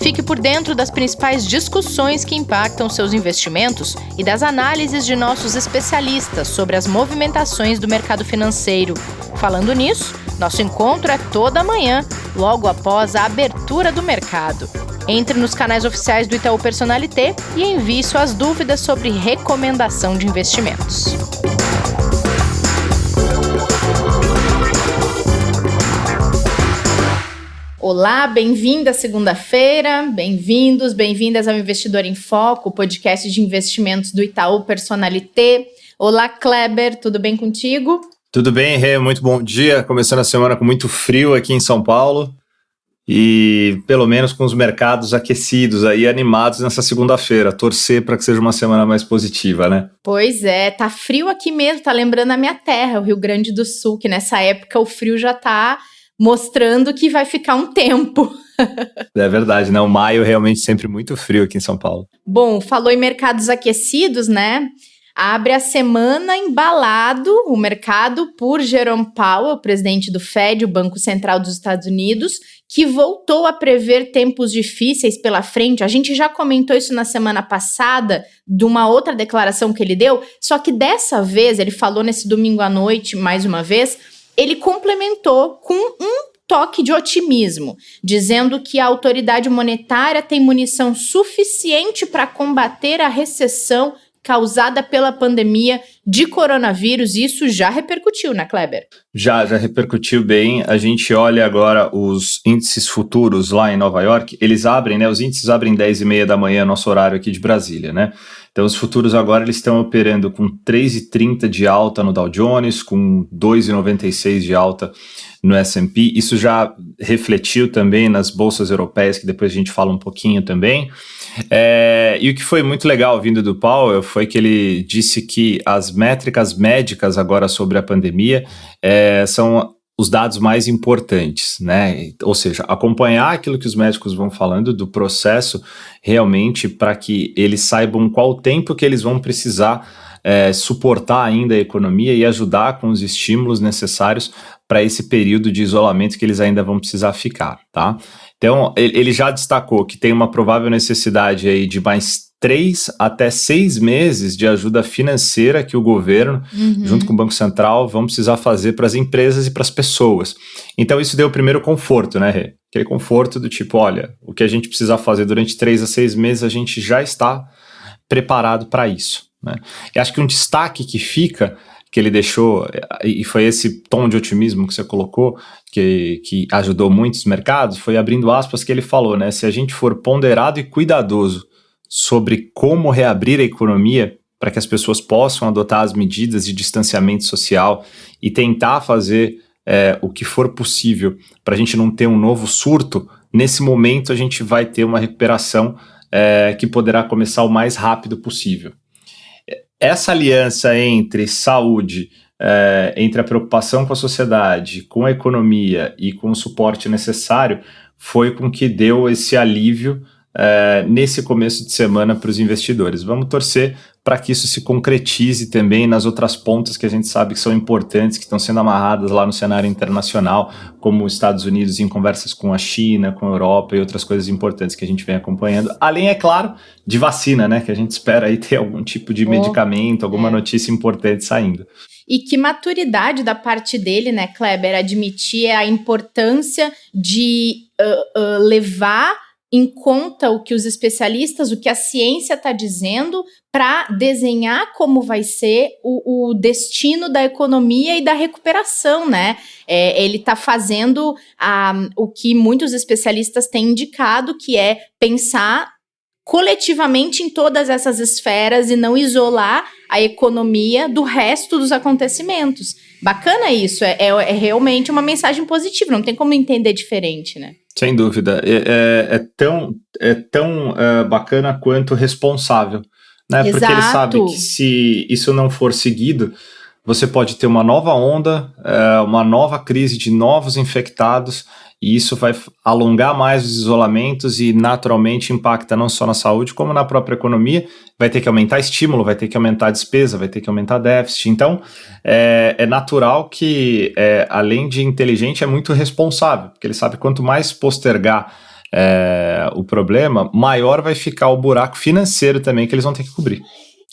Fique por dentro das principais discussões que impactam seus investimentos e das análises de nossos especialistas sobre as movimentações do mercado financeiro. Falando nisso, nosso encontro é toda manhã, logo após a abertura do mercado. Entre nos canais oficiais do Itaú Personalité e envie suas dúvidas sobre recomendação de investimentos. Olá, bem-vinda à segunda-feira, bem-vindas ao Investidor em Foco, o podcast de investimentos do Itaú Personalité. Olá, Kleber, tudo bem contigo? Tudo bem, Rê, muito bom dia. Começando a semana com muito frio aqui em São Paulo e pelo menos com os mercados aquecidos aí, animados nessa segunda-feira. Torcer para que seja uma semana mais positiva, né? Pois é, tá frio aqui mesmo, tá lembrando a minha terra, o Rio Grande do Sul, que nessa época o frio já tá mostrando que vai ficar um tempo. É verdade, né? O maio realmente sempre muito frio aqui em São Paulo. Bom, falou em mercados aquecidos, né? Abre a semana embalado o mercado por Jerome Powell, presidente do Fed, o Banco Central dos Estados Unidos, que voltou a prever tempos difíceis pela frente. A gente já comentou isso na semana passada, de uma outra declaração que ele deu, só que dessa vez, ele falou nesse domingo à noite, mais uma vez, ele complementou com um toque de otimismo, dizendo que a autoridade monetária tem munição suficiente para combater a recessão causada pela pandemia de coronavírus. Isso já repercutiu, né, Kleber? Já repercutiu bem. A gente olha agora os índices futuros lá em Nova York, eles abrem, né? Os índices abrem 10h30 da manhã, nosso horário aqui de Brasília, né? Então os futuros agora eles estão operando com 3,30 de alta no Dow Jones, com 2,96 de alta no S&P. Isso já refletiu também nas bolsas europeias, que depois a gente fala um pouquinho também. E o que foi muito legal vindo do Powell foi que ele disse que as métricas médicas agora sobre a pandemia são os dados mais importantes, né? Ou seja, acompanhar aquilo que os médicos vão falando do processo realmente para que eles saibam qual o tempo que eles vão precisar suportar ainda a economia e ajudar com os estímulos necessários para esse período de isolamento que eles ainda vão precisar ficar, tá? Então, ele já destacou que tem uma provável necessidade aí de mais 3 até 6 meses de ajuda financeira que o governo, junto com o Banco Central, vão precisar fazer para as empresas e para as pessoas. Então, isso deu o primeiro conforto, né, Rê? Aquele conforto do tipo, olha, o que a gente precisa fazer durante 3 a 6 meses, a gente já está preparado para isso, né? E acho que um destaque que fica, que ele deixou, e foi esse tom de otimismo que você colocou, que ajudou muitos mercados, foi abrindo aspas que ele falou, né? Se a gente for ponderado e cuidadoso sobre como reabrir a economia para que as pessoas possam adotar as medidas de distanciamento social e tentar fazer o que for possível para a gente não ter um novo surto, nesse momento a gente vai ter uma recuperação que poderá começar o mais rápido possível. Essa aliança entre saúde, entre a preocupação com a sociedade, com a economia e com o suporte necessário, foi com que deu esse alívio nesse começo de semana para os investidores. Vamos torcer para que isso se concretize também nas outras pontas que a gente sabe que são importantes, que estão sendo amarradas lá no cenário internacional, como os Estados Unidos em conversas com a China, com a Europa e outras coisas importantes que a gente vem acompanhando. Além, é claro, de vacina, né? Que a gente espera aí ter algum tipo de medicamento, alguma notícia importante saindo. E que maturidade da parte dele, né, Kleber, admitir a importância de levar em conta o que os especialistas, o que a ciência está dizendo, para desenhar como vai ser o destino da economia e da recuperação, né? Ele está fazendo o que muitos especialistas têm indicado, que é pensar coletivamente em todas essas esferas e não isolar a economia do resto dos acontecimentos. Bacana isso, é realmente uma mensagem positiva, não tem como entender diferente, né? Sem dúvida, é tão bacana quanto responsável, né? Exato. Porque ele sabe que se isso não for seguido, você pode ter uma nova onda, uma nova crise de novos infectados, e isso vai alongar mais os isolamentos e naturalmente impacta não só na saúde, como na própria economia. Vai ter que aumentar estímulo, vai ter que aumentar a despesa, vai ter que aumentar déficit. Então, é natural que, além de inteligente, é muito responsável, porque ele sabe que quanto mais postergar o problema, maior vai ficar o buraco financeiro também que eles vão ter que cobrir.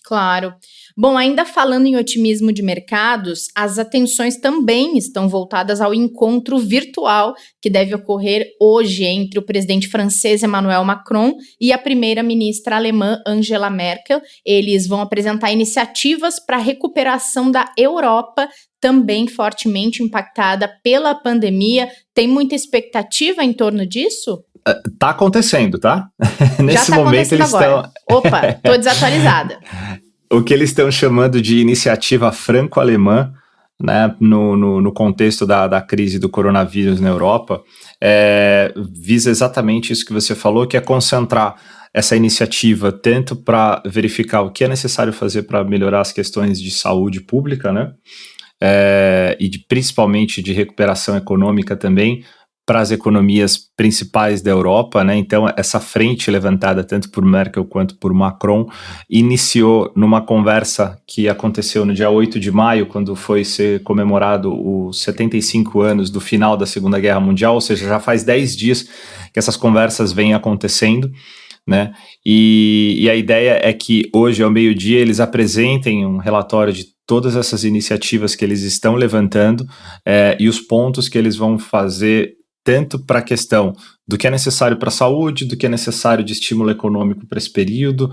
Claro. Bom, ainda falando em otimismo de mercados, as atenções também estão voltadas ao encontro virtual que deve ocorrer hoje entre o presidente francês Emmanuel Macron e a primeira-ministra alemã Angela Merkel. Eles vão apresentar iniciativas para a recuperação da Europa, também fortemente impactada pela pandemia. Tem muita expectativa em torno disso? Tá acontecendo, tá? Nesse Já tá momento eles agora. Opa, tô desatualizada. O que eles estão chamando de iniciativa franco-alemã, né, no contexto da crise do coronavírus na Europa, visa exatamente isso que você falou, que é concentrar essa iniciativa tanto para verificar o que é necessário fazer para melhorar as questões de saúde pública, né, principalmente de recuperação econômica também, para as economias principais da Europa, né? Então essa frente levantada tanto por Merkel quanto por Macron iniciou numa conversa que aconteceu no dia 8 de maio, quando foi ser comemorado os 75 anos do final da Segunda Guerra Mundial, ou seja, já faz 10 dias que essas conversas vêm acontecendo, né? E a ideia é que hoje ao meio-dia eles apresentem um relatório de todas essas iniciativas que eles estão levantando e os pontos que eles vão fazer tanto para a questão do que é necessário para a saúde, do que é necessário de estímulo econômico para esse período,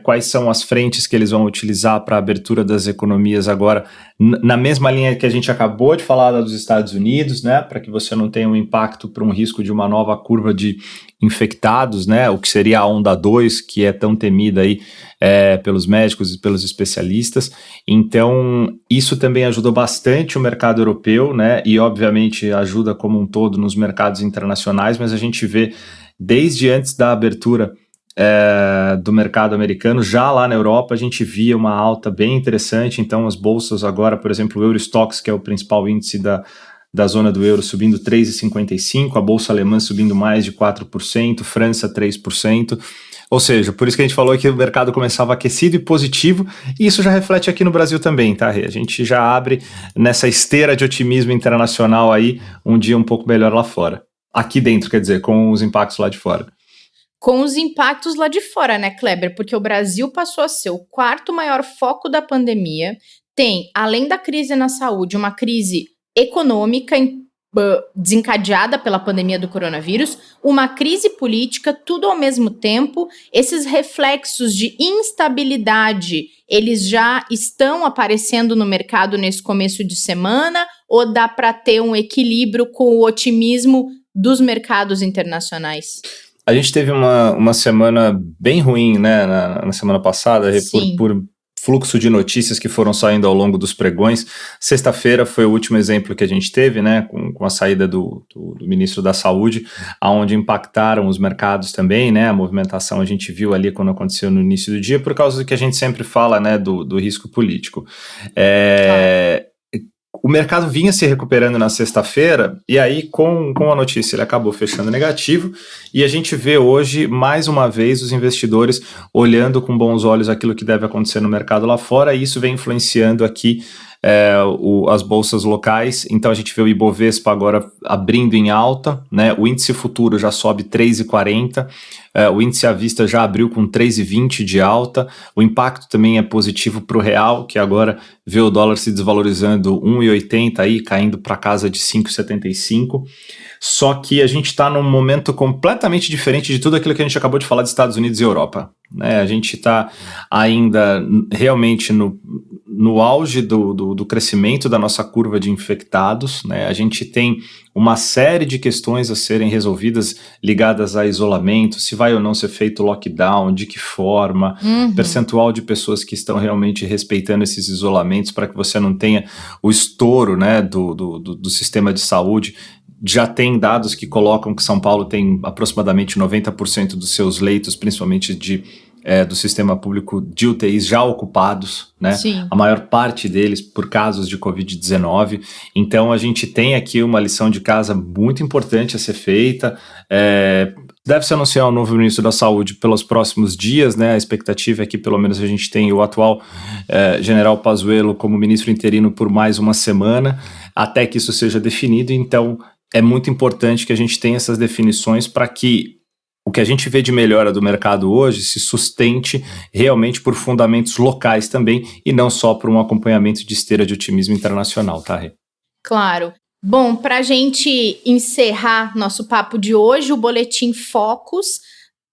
quais são as frentes que eles vão utilizar para a abertura das economias agora, na mesma linha que a gente acabou de falar dos Estados Unidos, né, para que você não tenha um impacto para um risco de uma nova curva de infectados, né, o que seria a onda 2, que é tão temida aí pelos médicos e pelos especialistas. Então, isso também ajudou bastante o mercado europeu, né, e obviamente ajuda como um todo nos mercados internacionais, mas a gente vê desde antes da abertura do mercado americano, já lá na Europa a gente via uma alta bem interessante. Então as bolsas agora, por exemplo, o Eurostoxx, que é o principal índice da zona do euro, subindo 3,55%, a bolsa alemã subindo mais de 4%, França 3%, ou seja, por isso que a gente falou que o mercado começava aquecido e positivo, e isso já reflete aqui no Brasil também, tá, Rê? A gente já abre nessa esteira de otimismo internacional aí, um dia um pouco melhor lá fora. Aqui dentro, quer dizer, com os impactos lá de fora. Com os impactos lá de fora, né, Kleber? Porque o Brasil passou a ser o quarto maior foco da pandemia. Tem, além da crise na saúde, uma crise econômica desencadeada pela pandemia do coronavírus, uma crise política, tudo ao mesmo tempo. Esses reflexos de instabilidade, eles já estão aparecendo no mercado nesse começo de semana? Ou dá para ter um equilíbrio com o otimismo dos mercados internacionais? A gente teve uma semana bem ruim, né, na semana passada, por fluxo de notícias que foram saindo ao longo dos pregões. Sexta-feira foi o último exemplo que a gente teve, né, com a saída do ministro da Saúde, onde impactaram os mercados também, né, a movimentação a gente viu ali quando aconteceu no início do dia, por causa do que a gente sempre fala, né, do risco político. O mercado vinha se recuperando na sexta-feira, e aí com a notícia ele acabou fechando negativo, e a gente vê hoje, mais uma vez, os investidores olhando com bons olhos aquilo que deve acontecer no mercado lá fora, e isso vem influenciando aqui as bolsas locais. Então a gente vê o Ibovespa agora abrindo em alta, né? O índice futuro já sobe 3,40, o índice à vista já abriu com 3,20 de alta. O impacto também é positivo para o real, que agora vê o dólar se desvalorizando 1,80 aí, caindo para casa de 5,75. Só que a gente está num momento completamente diferente de tudo aquilo que a gente acabou de falar dos Estados Unidos e Europa, né? A gente está ainda realmente no auge do crescimento da nossa curva de infectados, né? A gente tem uma série de questões a serem resolvidas ligadas a isolamento, se vai ou não ser feito lockdown, de que forma, percentual de pessoas que estão realmente respeitando esses isolamentos para que você não tenha o estouro, né, do sistema de saúde. Já tem dados que colocam que São Paulo tem aproximadamente 90% dos seus leitos, principalmente do sistema público de UTIs já ocupados, né? Sim. A maior parte deles por casos de Covid-19. Então a gente tem aqui uma lição de casa muito importante a ser feita. Deve-se anunciar o novo ministro da Saúde pelos próximos dias, né? A expectativa é que pelo menos a gente tenha o atual general Pazuello como ministro interino por mais uma semana, até que isso seja definido. Então é muito importante que a gente tenha essas definições para que o que a gente vê de melhora do mercado hoje se sustente realmente por fundamentos locais também e não só por um acompanhamento de esteira de otimismo internacional, tá, Rê? Claro. Bom, para a gente encerrar nosso papo de hoje, o Boletim Focus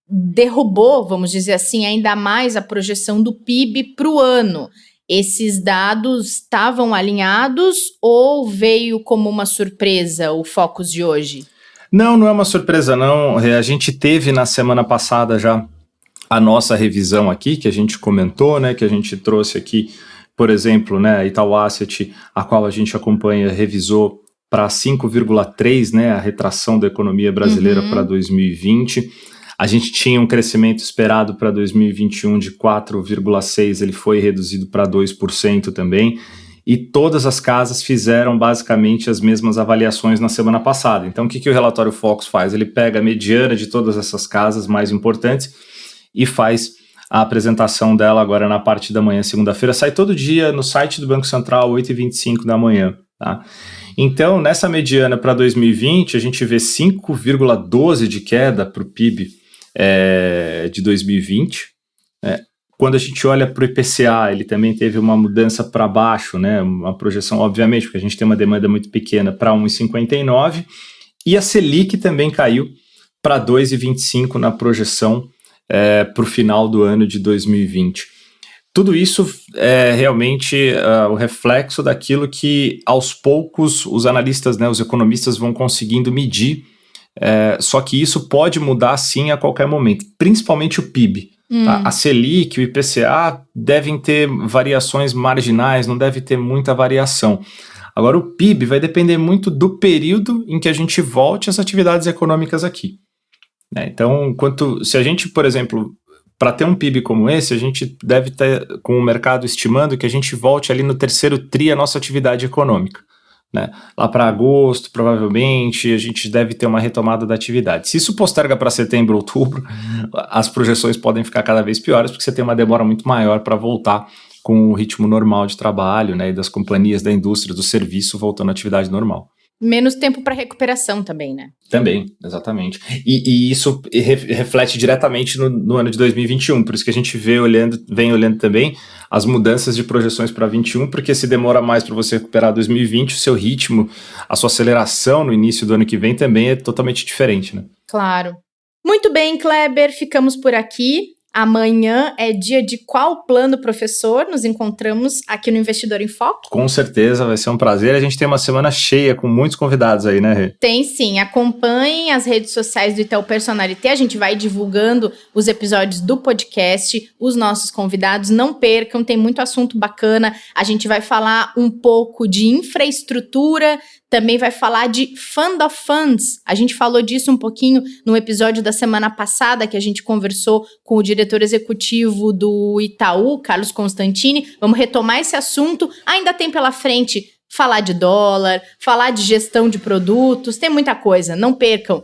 derrubou, vamos dizer assim, ainda mais a projeção do PIB para o ano. Esses dados estavam alinhados ou veio como uma surpresa o Focus de hoje? Não é uma surpresa não. A gente teve na semana passada já a nossa revisão aqui, que a gente comentou, né, que a gente trouxe aqui, por exemplo, né, a Itaú Asset, a qual a gente acompanha, revisou para 5,3, né, a retração da economia brasileira para 2020. A gente tinha um crescimento esperado para 2021 de 4,6%, ele foi reduzido para 2% também, e todas as casas fizeram basicamente as mesmas avaliações na semana passada. Então, o que o relatório Focus faz? Ele pega a mediana de todas essas casas mais importantes e faz a apresentação dela agora na parte da manhã, segunda-feira. Sai todo dia no site do Banco Central, 8h25 da manhã, tá? Então, nessa mediana para 2020, a gente vê 5,12% de queda para o PIB de 2020. Quando a gente olha para o IPCA, ele também teve uma mudança para baixo, né? Uma projeção, obviamente, porque a gente tem uma demanda muito pequena, para 1,59%. E a Selic também caiu para 2,25% na projeção para o final do ano de 2020. Tudo isso é realmente o reflexo daquilo que, aos poucos, os analistas, né, os economistas vão conseguindo medir, só que isso pode mudar, sim, a qualquer momento, principalmente o PIB. Tá? A Selic, o IPCA devem ter variações marginais, não deve ter muita variação. Agora, o PIB vai depender muito do período em que a gente volte às atividades econômicas aqui. Né? Então, se a gente, por exemplo, para ter um PIB como esse, a gente deve ter, com o mercado estimando que a gente volte ali no terceiro tri a nossa atividade econômica. Né? Lá para agosto, provavelmente, a gente deve ter uma retomada da atividade. Se isso posterga para setembro, outubro, as projeções podem ficar cada vez piores, porque você tem uma demora muito maior para voltar com o ritmo normal de trabalho, né? E das companhias, da indústria, do serviço voltando à atividade normal. Menos tempo para recuperação também, né? Também, exatamente. E isso reflete diretamente no ano de 2021, por isso que a gente vem olhando também as mudanças de projeções para 2021, porque se demora mais para você recuperar 2020, o seu ritmo, a sua aceleração no início do ano que vem também é totalmente diferente, né? Claro. Muito bem, Kleber, ficamos por aqui. Amanhã é dia de qual plano, professor? Nos encontramos aqui no Investidor em Foco? Com certeza, vai ser um prazer. A gente tem uma semana cheia com muitos convidados aí, né, Rê? Tem sim. Acompanhem as redes sociais do Itaú Personalité. A gente vai divulgando os episódios do podcast, os nossos convidados. Não percam, tem muito assunto bacana. A gente vai falar um pouco de infraestrutura, também vai falar de Fund of Funds. A gente falou disso um pouquinho no episódio da semana passada, que a gente conversou com o diretor executivo do Itaú, Carlos Constantini. Vamos retomar esse assunto. Ainda tem pela frente falar de dólar, falar de gestão de produtos, tem muita coisa, não percam.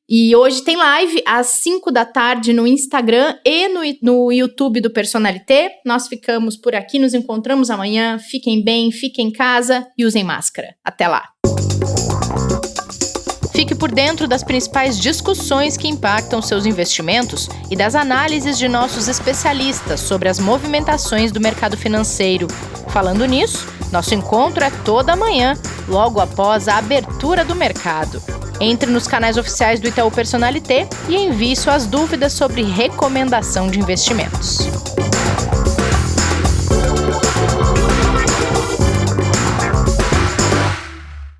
E hoje tem live às 5 da tarde no Instagram e no YouTube do Personalité. Nós ficamos por aqui, nos encontramos amanhã. Fiquem bem, fiquem em casa e usem máscara. Até lá! Fique por dentro das principais discussões que impactam seus investimentos e das análises de nossos especialistas sobre as movimentações do mercado financeiro. Falando nisso, nosso encontro é toda manhã, logo após a abertura do mercado. Entre nos canais oficiais do Itaú Personalité e envie suas dúvidas sobre recomendação de investimentos.